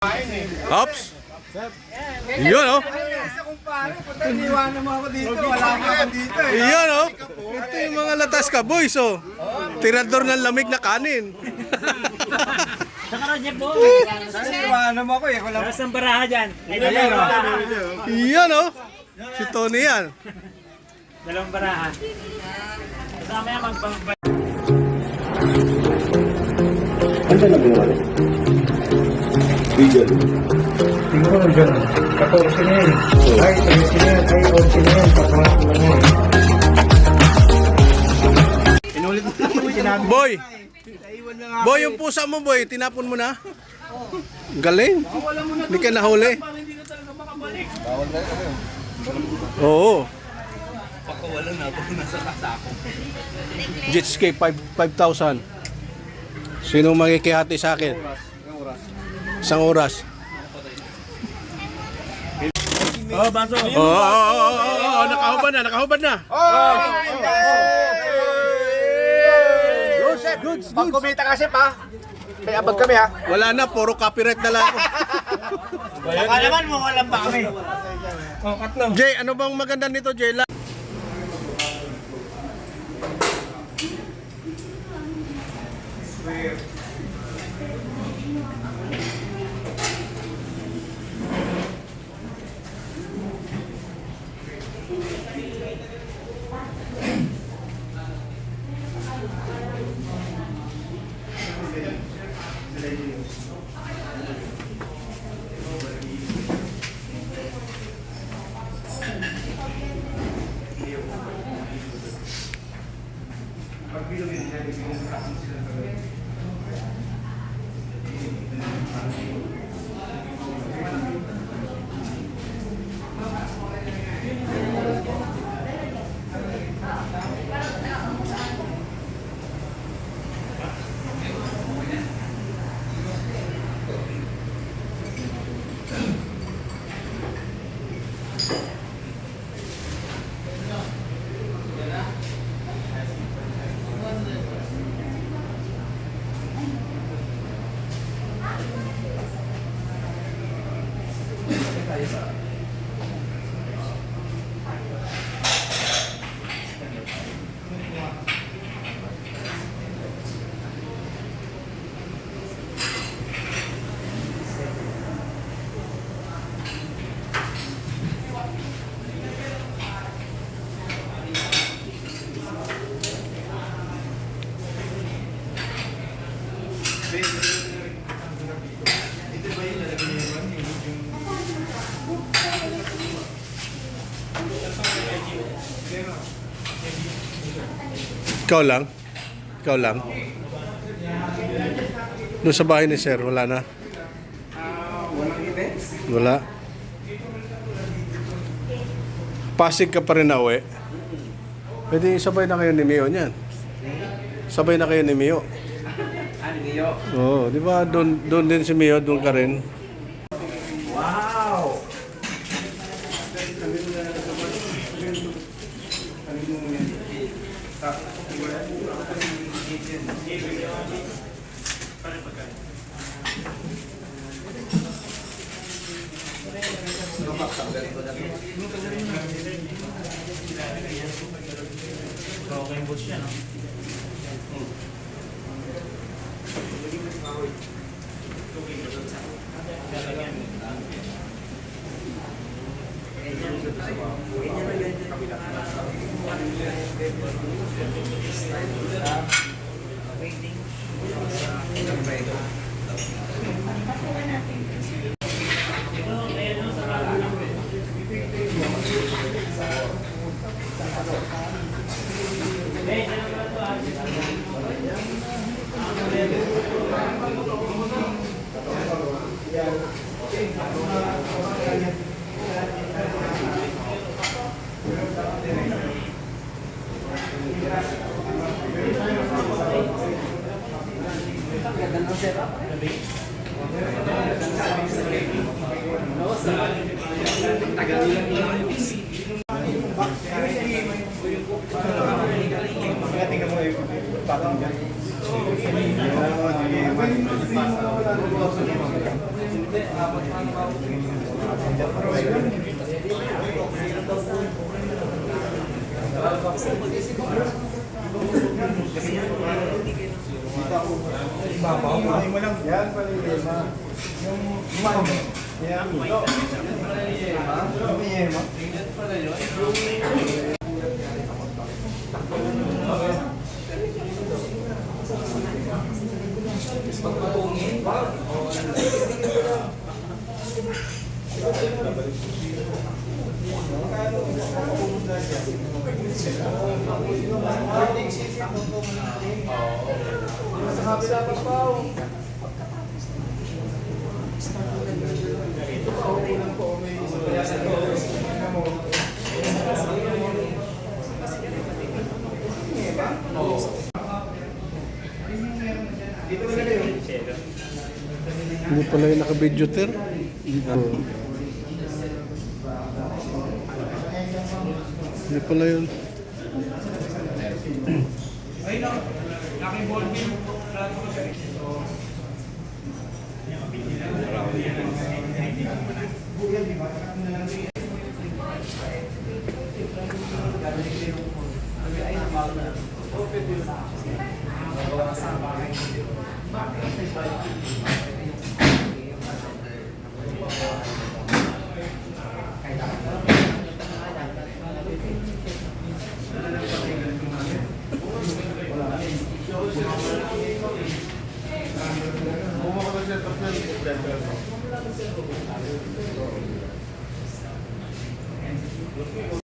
Ops! Yun oh! Isa kong pare, punta iniwanan mo ako dito. Wala ka dito eh. Yun oh! Ito yung mga latas ka boys oh! Tirador ng lamig na kanin. Saka Roger po. Iniwanan mo ako eh. Wala Tapos ang baraha dyan. Ayan o. Yan oh! Si Tony yan. Dalawang baraha. Kasama yan magpapay. Ano na ginawa? Legal. Siguro dyan. 14 na yan. Ay, 13 na yan. Ay, 14 na yan. Papangat na yan. Pinulit mo naman sinabi. Boy! Naiwan na nga. Boy, yung pusa mo boy, tinapon mo na? Galing. Hindi ka nahuli. Oo. Pakawalan na ako. Nasa kasako. Jet ski 5,000. Sino makikihati sa akin? Isang oras. Oh, baso. Oo, nakahubad na, nakahubad na. Good. Pag kumita kasi pa. May abag kami ha. Wala na, puro copyright na lang ako. Baka naman mo walang ba kami. Jay, ano bang maganda nito, Jay? Ikaw lang? Ikaw lang? Doon sa bahay ni Sir, wala na? Walang events? Wala. Pasig ka pa rin na uwi. Pwede sabay na kayo ni Mio niyan. Sabay na kayo ni Mio. Ano niyo? Oo, di ba? Doon din si Mio, doon ka rin. Wow! Okay, boss yan. Hindi pala yung naka-video ter. Hindi pala yun.